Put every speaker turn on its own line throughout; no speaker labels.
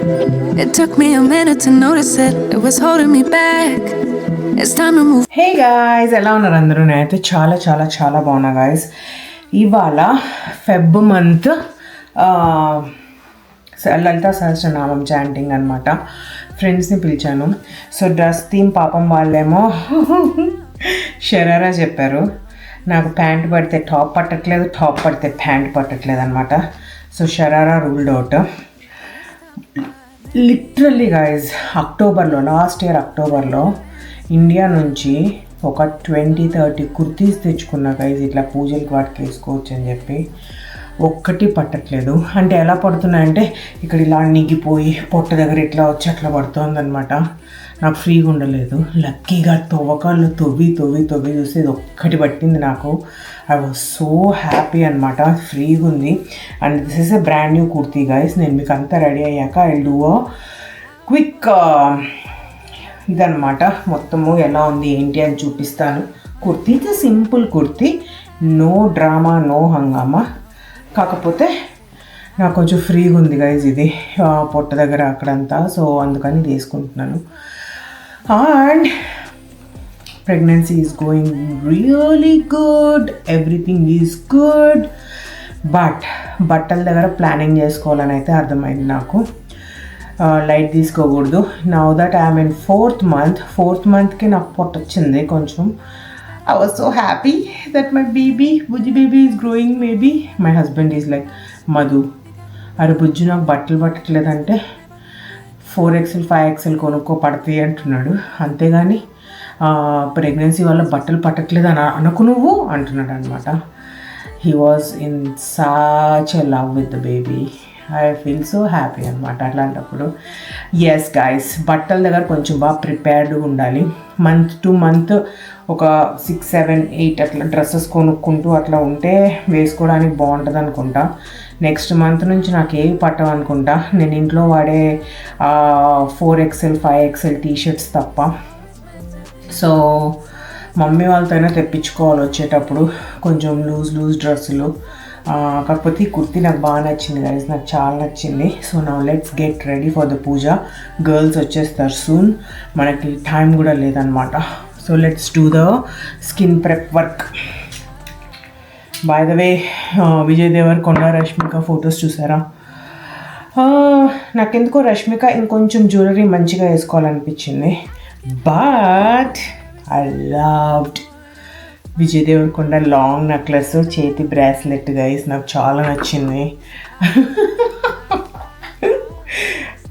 It took me a minute to notice it. It was holding me back. It's time to move.
Hey guys, ఎలా ఉన్నారు అందరూ? నేనైతే చాలా చాలా చాలా బాగున్నా గాయ్స్. ఇవాళ Feb month Lalita Sahasranamam chanting అనమాట. ఫ్రెండ్స్ని పిలిచాను. సో డ్రెస్ థీమ్ పాపం వాళ్ళేమో షరారా చెప్పారు. నాకు ప్యాంట్ పడితే టాప్ పట్టట్లేదు, టాప్ పడితే ప్యాంట్ పట్టట్లేదు అనమాట. So sharara ruled out. Literally guys, అక్టోబర్లో, లాస్ట్ ఇయర్ అక్టోబర్లో ఇండియా నుంచి ఒక 20-30 కుర్తీస్ తెచ్చుకున్నా గైజ్. ఇట్లా పూజలకు వాటికి వేసుకోవచ్చు అని చెప్పి ఒక్కటి పట్టట్లేదు. అంటే ఎలా పడుతున్నాయంటే ఇక్కడ ఇలా నిగిపోయి పొట్ట దగ్గర ఇట్లా వచ్చి అట్లా పడుతుందనమాట. నాకు ఫ్రీగా ఉండలేదు. లక్కీగా తవ్వకాళ్ళు తవ్వి చూస్తే ఇది ఒక్కటి పట్టింది నాకు. ఐ వాజ్ సో హ్యాపీ అనమాట. ఫ్రీగా ఉంది. And this is a brand new kurti guys. నేను మీకు అంతా రెడీ అయ్యాక ఐ డూ అ క్విక్ ఇదనమాట. మొత్తము ఎలా ఉంది ఏంటి అని చూపిస్తాను. కుర్తీ ఇది simple kurti, no drama, no hungama. కాకపోతే నాకు కొంచెం ఫ్రీగా ఉంది గైజ్ ఇది పొట్ట దగ్గర అక్కడంతా. సో అందుకని తీసుకుంటున్నాను. And pregnancy is going really good, everything is good. But బట్టల దగ్గర ప్లానింగ్ చేసుకోవాలని అయితే అర్థమైంది నాకు. లైట్ తీసుకోకూడదు. Now that I'm in fourth మంత్కి నాకు పొట్ట వచ్చింది కొంచెం. I was so happy that my Bujji baby is growing. Maybe my husband is like, Madhu అరే బుజ్జి నాకు బట్టలు పట్టట్లేదంటే 4XL 5XL కొనుక్కో పడతాయి అంటున్నాడు. అంతేగాని ప్రెగ్నెన్సీ వల్ల బట్టలు పట్టట్లేదు అని అనకు నువ్వు అంటున్నాడు అనమాట. He was in such a love with the baby. I feel so happy అనమాట అట్లాంటప్పుడు. ఎస్ గాయస్, బట్టల దగ్గర కొంచెం బాగా ప్రిపేర్డ్గా ఉండాలి. మంత్ టు మంత్ ఒక 6, 7, 8 అట్లా డ్రెస్సెస్ కొనుక్కుంటూ అట్లా ఉంటే వేసుకోవడానికి బాగుంటుంది అనుకుంటా. నెక్స్ట్ మంత్ నుంచి నాకు ఏవి పట్టవు అనుకుంటా. నేను ఇంట్లో వాడే 4XL 5XL టీషర్ట్స్ తప్ప. సో మమ్మీ వాళ్ళతోనే తెప్పించుకోవాలి వచ్చేటప్పుడు కొంచెం లూజ్ డ్రెస్సులు. కాకపోతే ఈ కుర్తీ నాకు బాగా నచ్చింది గైస్, నాకు చాలా నచ్చింది. So now let's get ready for the puja. Girls వచ్చేస్తారు సూన్, మనకి టైం కూడా లేదనమాట. So let's do the skin prep work. By the way, Vijay Deverakonda Rashmika photos చూసారా? నాకెందుకో రష్మిక ఇంకొంచెం జ్యువెలరీ మంచిగా వేసుకోవాలనిపించింది. But I loved Vijay Deverakonda long necklace, చేతి బ్రాస్లెట్ గైస్, నాకు చాలా నచ్చింది.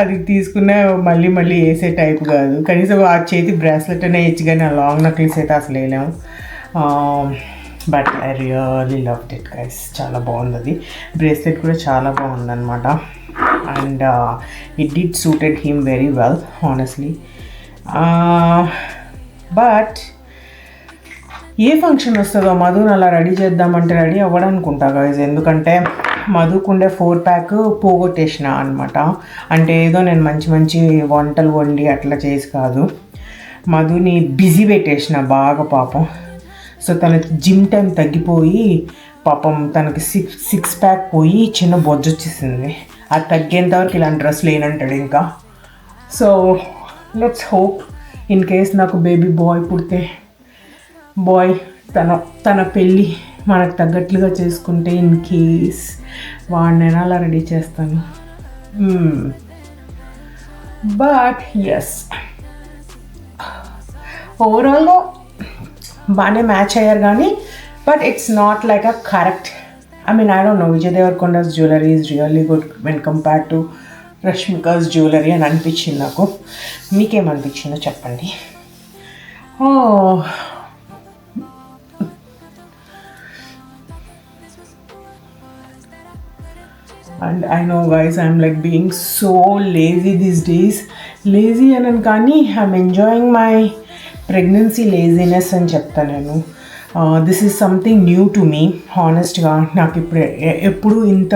అది తీసుకున్న మళ్ళీ వేసే టైప్ కాదు. కనీసం ఆ చేతి బ్రాస్లెట్ అనే వేయచ్చు, కానీ ఆ లాంగ్ నెక్లెస్ అయితే అసలు వేయలేము. But I really loved it guys, చాలా బాగుంది. అది బ్రేస్లెట్ కూడా చాలా బాగుందన్నమాట. And it did suited him very well honestly. But ఏ ఫంక్షన్ వస్తుందో మధుని అలా రెడీ చేద్దామంటే రెడీ అవ్వడనుకుంటా గైజ్. ఎందుకంటే మధుకుండే 4 ప్యాక్ పోగొట్టేసిన అనమాట. అంటే ఏదో నేను మంచి వంటలు వండి అట్లా చేసి కాదు, మధుని బిజీ పెట్టేసిన బాగా పాపం. సో తన జిమ్ టైం తగ్గిపోయి పాపం తనకి 6 ప్యాక్ పోయి చిన్న బొజ్జ వచ్చేసింది. అది తగ్గేంతవరకు ఇలాంటి డ్రెస్ లేనంటాడు ఇంకా. So let's hope in case నాకు బేబీ బాయ్ పుడితే, తన పెళ్ళి మనకు తగ్గట్లుగా చేసుకుంటే, ఇన్ కేస్ వాడినైనా అలా రెడీ చేస్తాను. బట్ ఎస్, ఓవరాల్గా బాగానే మ్యాచ్ అయ్యారు కానీ, but it's not like a correct. I mean I don't no, Vijay Devarakonda's jewellery is really good when compared to Rashmika's jewellery అని అనిపించింది నాకు. మీకేమనిపించిందో చెప్పండి. And I know guys, I'm like being so lazy these days. Lazy అనను కానీ I'm enjoying my pregnancy laziness అని చెప్తా నేను. This is something new to me హానెస్ట్గా. నాకు ఇప్పుడు ఎప్పుడు ఇంత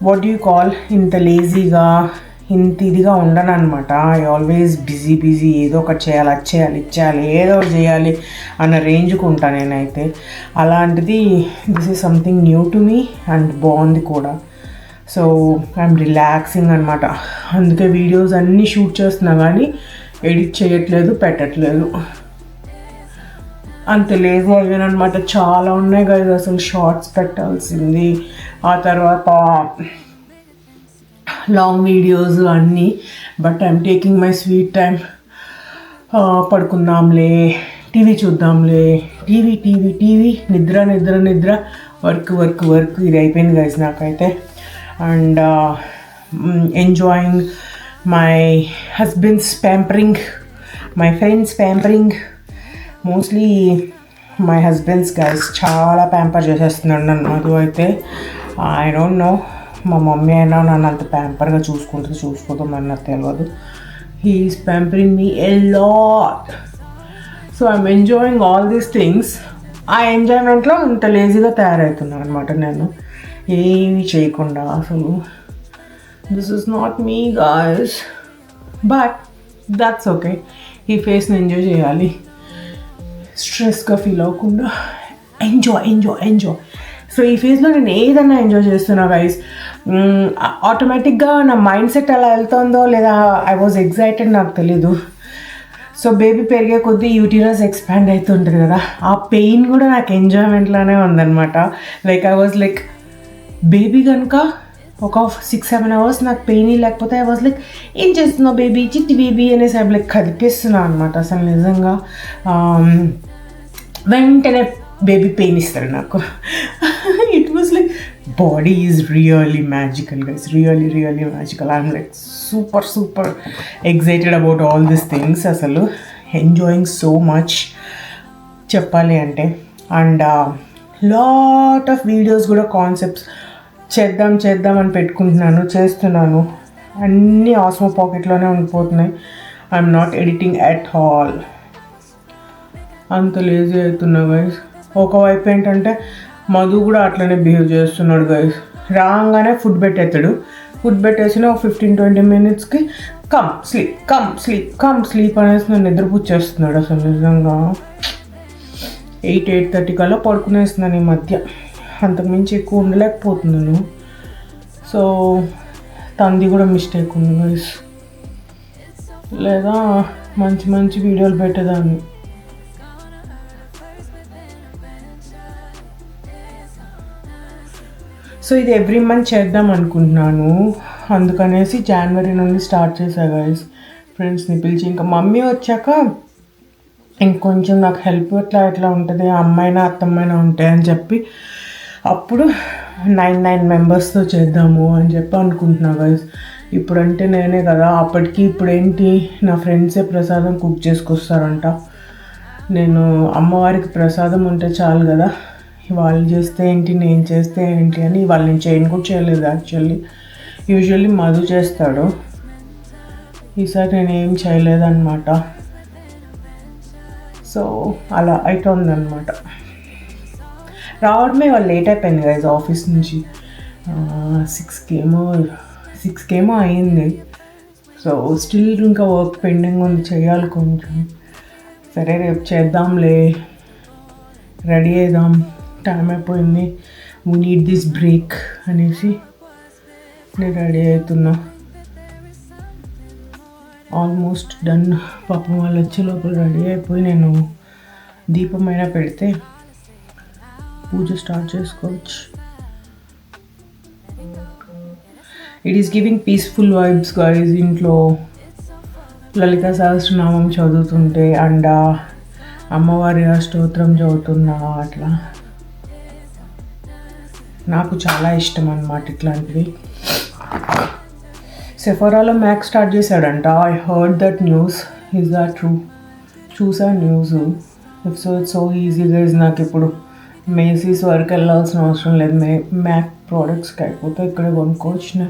వాట్ డూ యూ కాల్ ఇంత లేజీగా ఇంత ఇదిగా ఉండను అనమాట. ఐ ఆల్వేస్ బిజీ ఏదో ఒకటి చేయాలి, అది చేయాలి, ఇది చేయాలి, ఏదో ఒకటి చేయాలి అన్న రేంజ్కి ఉంటాను నేనైతే. అలాంటిది this is something new to me and బాగుంది కూడా. సో ఐఎమ్ రిలాక్సింగ్ అనమాట. అందుకే వీడియోస్ అన్నీ షూట్ చేస్తున్నా కానీ ఎడిట్ చేయట్లేదు, పెట్టట్లేదు. అంత లేజీ అయ్యాను అనమాట. చాలా ఉన్నాయి కదా అసలు షార్ట్స్ పెట్టాల్సింది, ఆ తర్వాత లాంగ్ వీడియోస్ అన్నీ. But I'm taking my sweet time. పడుకుందాంలే, టీవీ చూద్దాంలే, టీవీ, నిద్ర, వర్క్ ఇది అయిపోయింది గైస్ నాకైతే. And enjoying my husband's pampering, my friends pampering. Mostly my husband's guys చాలా ప్యాంపర్ చేసేస్తున్నాడు నన్ను. మధు అయితే ఐ డోంట్ నో, మా మమ్మీ అయినా నన్ను అంత ప్యాంపర్గా చూసుకోదు మరి నాకు తెలియదు. He is pampering me a lot. So I'm enjoying all these things. ఆ ఎంజాయ్మెంట్లో ఇంత లేజీగా తయారవుతున్నాను అనమాట నేను, ఏమీ చేయకుండా. అసలు this is not me guys, but that's okay. ఈ ఫేస్ని ఎంజాయ్ చేయాలి, స్ట్రెస్గా ఫీల్ అవ్వకుండా. ఎంజాయ్. సో ఈ ఫేజ్లో నేను ఏదన్నా ఎంజాయ్ చేస్తున్నా గైస్. ఆటోమేటిక్గా నా మైండ్ సెట్ ఎలా వెళ్తుందో లేదా ఐ వాజ్ ఎగ్జైటెడ్ నాకు తెలీదు. సో బేబీ పెరిగే కొద్దీ యూటీరస్ ఎక్స్పాండ్ అవుతుంటుంది కదా, ఆ పెయిన్ కూడా నాకు ఎంజాయ్మెంట్లానే ఉందన్నమాట. Like I was like baby కనుక ఒక 6-7 hours నాకు పెయిన్ లేకపోతే ఐ వాజ్ లైక్ ఏం చేస్తున్నావు బేబీ, చిట్టి బేబీ అనేసి ఐ లైక్ కదిపిస్తున్నాను అనమాట. అసలు నిజంగా వెంటనే బేబీ పెయిన్ ఇస్తారు నాకు. It was like body is really magical guys, really magical. I'm like super excited about all these things. అసలు ఎంజాయింగ్ సో మచ్ చెప్పాలి అంటే. అండ్ లాట్ ఆఫ్ వీడియోస్ కూడా కాన్సెప్ట్స్ చేద్దాం అని చేస్తున్నాను. అన్నీ ఆస్మో పాకెట్లోనే ఉండిపోతున్నాయి. I'm not editing at all. అంత లేజీ అవుతున్నా గైస్. ఒకవైపు ఏంటంటే మధు కూడా అట్లనే బిహేవ్ చేస్తున్నాడు గైస్. రాగానే ఫుడ్ పెట్టేసిన ఒక 15-20 minutesకి కమ్ స్లీప్ అనేసి నన్ను నిద్రపుచ్చేస్తున్నాడు. అసలు నిజంగా 8-8:30 కల్లా పడుకునేస్తున్నాను ఈ మధ్య. అంతకుమించి ఎక్కువ ఉండలేకపోతున్నాను. సో తంది కూడా మిస్టేక్ ఉంది గైస్, లేదా మంచి వీడియోలు పెట్టేదాన్ని. సో ఇది ఎవ్రీ మంత్ చేద్దాం అనుకుంటున్నాను, అందుకనేసి జనవరి నుండి స్టార్ట్ చేశా గైస్. ఫ్రెండ్స్ని పిలిచి, ఇంకా మమ్మీ వచ్చాక ఇంకొంచెం నాకు హెల్ప్ ఎట్లా ఉంటుంది, అమ్మాయినా అత్తమ్మైనా ఉంటాయని చెప్పి అప్పుడు 9 members-తో చేద్దాము అని చెప్పి అనుకుంటున్నా గైస్. ఇప్పుడంటే నేనే కదా, అప్పటికి ఇప్పుడేంటి నా ఫ్రెండ్సే ప్రసాదం కుక్ చేసుకొస్తారంట. నేను అమ్మవారికి ప్రసాదం ఉంటే చాలు కదా, వాళ్ళు చేస్తే ఏంటి నేను చేస్తే ఏంటి అని. వాళ్ళు నేను చేయను కూడా చేయలేదు యాక్చువల్లీ. యూజువల్లీ మధు చేస్తాడు, ఈసారి నేను ఏం చేయలేదన్నమాట. సో అలా అవుతుందన్నమాట. రావడమే వాళ్ళు లేట్ అయిపోయింది గైజ్ ఆఫీస్ నుంచి. 6కేమో అయింది. సో స్టిల్ ఇంకా వర్క్ పెండింగ్ ఉంది, చేయాలి కొంచెం. సరే రేపు చేద్దాంలే, రెడీ అయిదాం, టైం అయిపోయింది, వీ నీడ్ దిస్ బ్రేక్ అనేసి నేను రెడీ అవుతున్నా. Almost done. పాపం వాళ్ళు వచ్చే లోపల రెడీ అయిపోయి నేను దీపమైనా పెడితే పూజ స్టార్ట్ చేసుకోవచ్చు. It is giving peaceful vibes guys. ఇంట్లో లలితా సహస్రనామం చదువుతుంటే అండ్ అమ్మవారి స్తోత్రం చదువుతున్నా, అట్లా నాకు చాలా ఇష్టం అన్నమాట ఇట్లాంటివి. సెఫోరాలో మ్యాక్ స్టార్ట్ చేశాడంట. I heard that news. Is that true? చూసా news. If so it's so easy guys. నాకు ఇప్పుడు మేసీస్ వరకు వెళ్ళాల్సిన అవసరం లేదు. మ్యాక్ ప్రోడక్ట్స్కి అయిపోతే ఇక్కడే కొనుక్కోవచ్చు.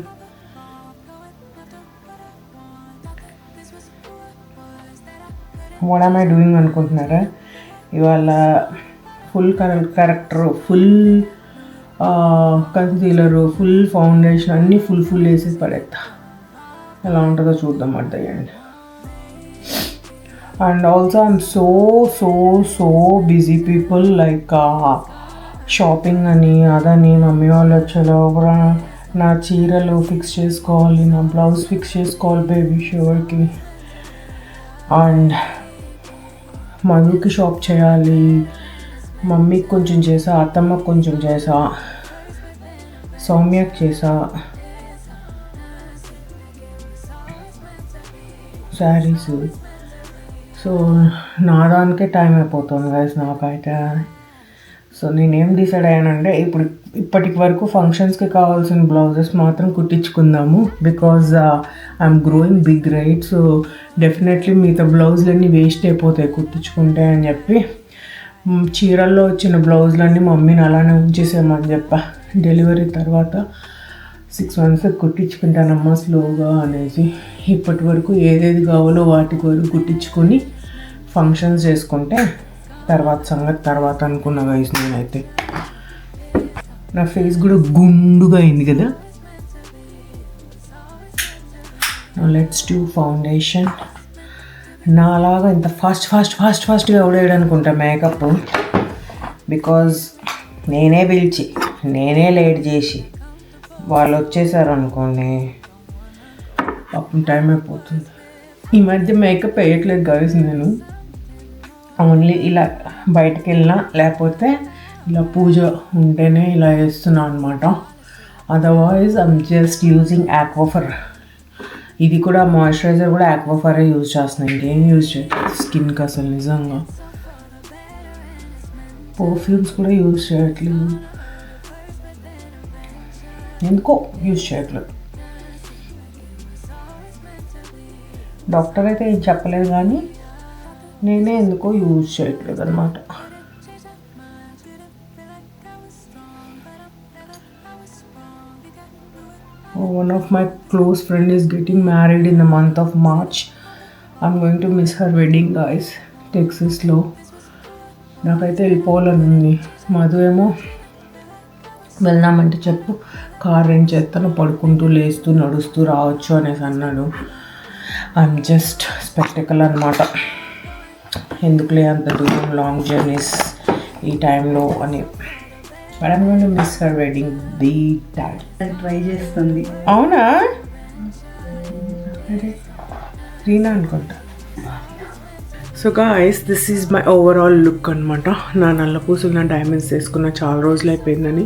వాట్ ఆమ్ ఐ డూయింగ్ అనుకుంటున్నారా? ఇవాళ full corrector, full concealer, full foundation అన్నీ ఫుల్ వేసి పడేస్తా. ఎలా ఉంటుందో చూద్దాం at the end. And also I'm so busy people. Like shopping అని అదని, మమ్మీ వాళ్ళు వచ్చేలో కూడా నా చీరలు ఫిక్స్ చేసుకోవాలి, నా బ్లౌజ్ ఫిక్స్ చేసుకోవాలి బేబీ షవర్కి. అండ్ మధుకి షాప్ చేయాలి, మమ్మీకి కొంచెం చేసా, అత్తమ్మకి కొంచెం చేసా, సౌమ్యకి చేసా, శారీస్. సో నా దానికే టైం అయిపోతుంది గైస్ నాకైతే. సో నేనేం డిసైడ్ అయ్యానంటే ఇప్పటికి వరకు ఫంక్షన్స్కి కావాల్సిన బ్లౌజెస్ మాత్రం కుట్టించుకుందాము. Because I'm growing big right. So definitely మిగతా బ్లౌజులన్నీ వేస్ట్ అయిపోతాయి కుట్టించుకుంటే అని చెప్పి చీరల్లో వచ్చిన బ్లౌజులన్నీ మమ్మీని అలానే ఉంచేసామని చెప్పా. డెలివరీ తర్వాత 6 months కుట్టించుకుంటానమ్మా స్లోగా అనేసి. ఇప్పటి వరకు ఏదేది కావాలో వాటి వరకు కుట్టించుకొని ఫంక్షన్స్ చేసుకుంటే తర్వాత సంగతి తర్వాత అనుకున్నా గైస్. నేనైతే నా ఫేస్ కూడా గుండుగా అయింది కదా. Let's do foundation. నాలాగా ఇంత ఫాస్ట్గా ఎవడేయడనుకుంటా మేకప్. బికాజ్ నేనే పిలిచి నేనే లేట్ చేసి వాళ్ళు వచ్చేసారు అనుకోండి పాపం టైం అయిపోతుంది. ఈ మధ్య మేకప్ వేయట్లేదు గైస్ నేను. ఓన్లీ ఇలా బయటకు వెళ్ళినా లేకపోతే ఇలా పూజ ఉంటేనే ఇలా వేస్తున్నాను అనమాట. Otherwise I'm just using Aquaphor. ఇది కూడా మాయిశ్చరైజర్ కూడా ఆక్వాఫరే యూజ్ చేస్తున్నాను, ఇంకేం యూజ్ చేయట్లేదు స్కిన్కి అసలు. నిజంగా పర్ఫ్యూమ్స్ కూడా యూజ్ చేయట్లేదు, ఎందుకో యూజ్ చేయట్లేదు. డాక్టర్ అయితే ఏం చెప్పలేదు కానీ నేనే ఎందుకో యూజ్ చేయట్లేదు అనమాట. One of my close friend is getting married in the month of March. I'm going to miss her wedding guys, Texasలో. నాకైతే వెళ్ళిపోవాలని ఉంది. మధు ఏమో వెళ్దామంటే చెప్పు, కార్ రెంట్ చేస్తాను, పడుకుంటూ లేస్తూ నడుస్తూ రావచ్చు అనేసి అన్నాడు. ఐఎమ్ జస్ట్ స్పెక్టికల్ అనమాట. ఎందుకులే అంత దూరం లాంగ్ జర్నీస్ ఈ టైంలో అని. But I'm going to miss her wedding big time.
Try చేస్తుంది.
అవునా? రీనా అనుకుంటా. So guys this is my overall look అనమాట. నా నల్ల పూసలు నా డైమండ్స్ వేసుకున్న చాలా రోజులు అయిపోయిందని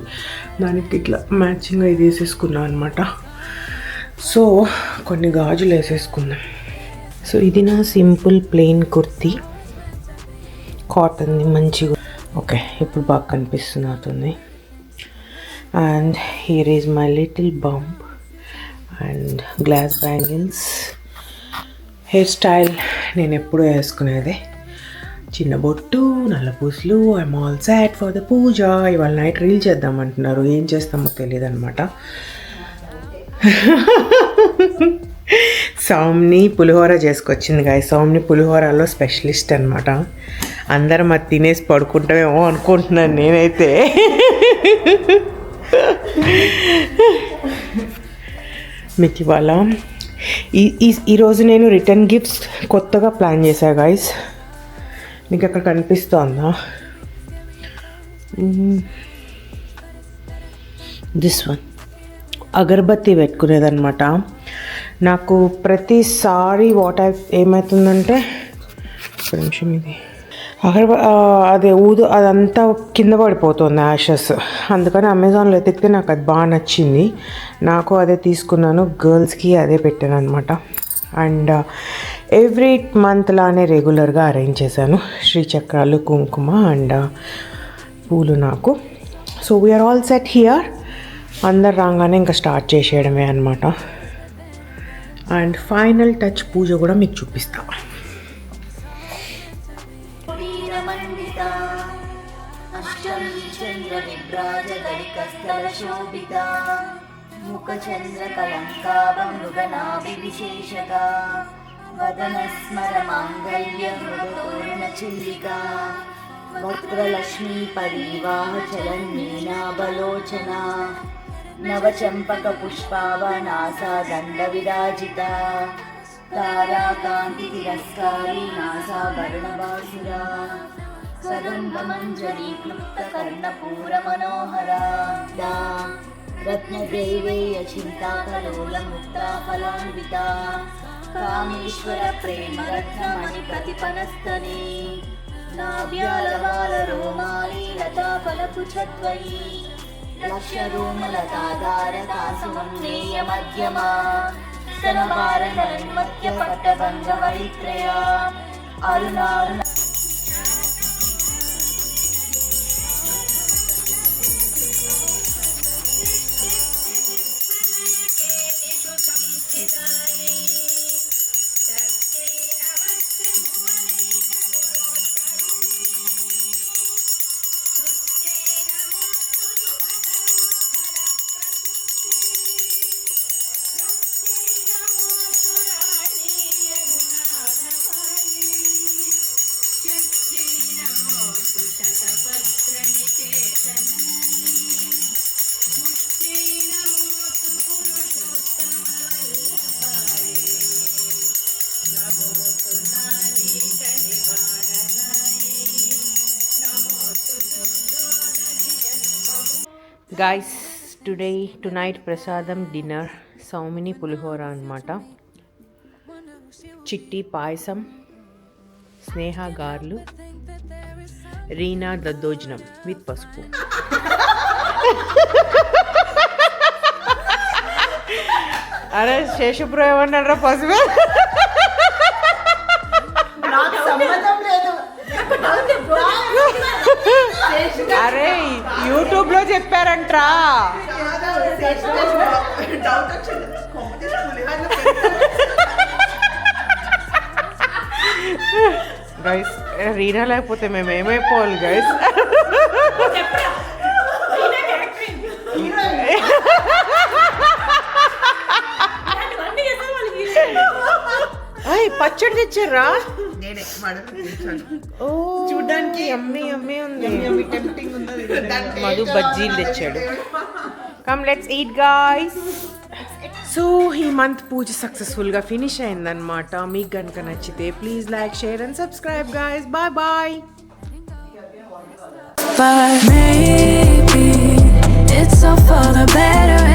దానికి ఇట్లా మ్యాచింగ్గా ఇది వేసేసుకున్నా అనమాట. సో కొన్ని గాజులు వేసేసుకున్నాం. సో ఇది నా సింపుల్ ప్లెయిన్ కుర్తీ, కాటన్ది మంచిగా. ఓకే ఇప్పుడు బాగా కనిపిస్తుంది. And here is my little bump and glass bangles. Hair style నేను ఎప్పుడూ వేసుకునేదే, చిన్న బొట్టు, నల్ల పూసలు. ఐఎమ్ ఆల్ సెట్ ఫర్ ద పూజ. ఇవాళ నైట్ రీల్ చేద్దామంటున్నారు, ఏం చేస్తామో తెలియదు అనమాట. సౌమ్ని పులిహోర చేసుకొచ్చింది గాయ. సౌమ్ని పులిహోరలో స్పెషలిస్ట్ అనమాట. అందరం అది తినేసి పడుకుంటామేమో అనుకుంటున్నాను నేనైతే. మీకు ఇవాళ ఈరోజు నేను రిటర్న్ గిఫ్ట్స్ కొత్తగా ప్లాన్ చేశా గాయస్. మీకు అక్కడ కనిపిస్తోందా? దిస్ వన్ అగరబత్తి పెట్టుకునేదన్నమాట. నాకు ప్రతిసారి ఏమవుతుందంటే ఒక నిమిషం, ఇది అదే అదంతా కింద పడిపోతుంది యాషెస్. అందుకని అమెజాన్లో ఎతికితే నాకు అది బాగా నచ్చింది, నాకు అదే తీసుకున్నాను. గర్ల్స్కి అదే పెట్టాను అనమాట. అండ్ ఎవ్రీ మంత్ లానే రెగ్యులర్గా అరేంజ్ చేశాను శ్రీచక్రాలు, కుంకుమ అండ్ పూలు నాకు. So we are all set here. అందరు రాగానే ఇంకా స్టార్ట్ చేసేయడమే అనమాట. అండ్ ఫైనల్ టచ్ పూజ కూడా మీకు చూపిస్తా.
వక్రలక్ష్మీ పరివాహ చలన్మీనాభలోచనా నవచంపక పుష్పావనాసా దండ విరాజిత తారాకాంతి తిరస్కారీ నాసా భరణభాసురా సగంధమంజరీ క్లుప్త కర్ణపూర మనోహరా దా రత్నదేవేయ చింతాకలోల ముక్తాఫలాన్వితా కామేశ్వర ప్రేమ రత్నమణి ప్రతిపనస్తనే నాభ్యాలవాల రోమాలి లతాఫలపు ఛద్వయీ లక్షరూమలతాధారకాసుమం నేయ మధ్యమా స్తనభారణన్మత్య పట్టభంగవరిత్రయా అరుణారుణ
గైస్ టునైట్ ప్రసాదం డిన్నర్ సౌమిని పులిహోర అన్నమాట. చిట్టి పాయసం, స్నేహ గార్లు, రీనా దద్దోజనం విత్ పసుపు. అరే శేషపురం ఏమన్నారా పసుపు? అరే యూట్యూబ్ లో చెప్పారంట్రా. గైస్ రీనా లేకపోతే మేము ఏమైపోవాలి గైస్? పచ్చడి తెచ్చారా? చూడడానికి అమ్మి ఉంది. మధు బజ్జీలు తెచ్చాడు. Come let's eat guys. So ఈ మంత్ పూజ సక్సెస్ఫుల్గా ఫినిష్ అయిందనమాట. మీకు కనుక నచ్చితే please like, share and subscribe guys. Bye bye.
But maybe it's all for the better.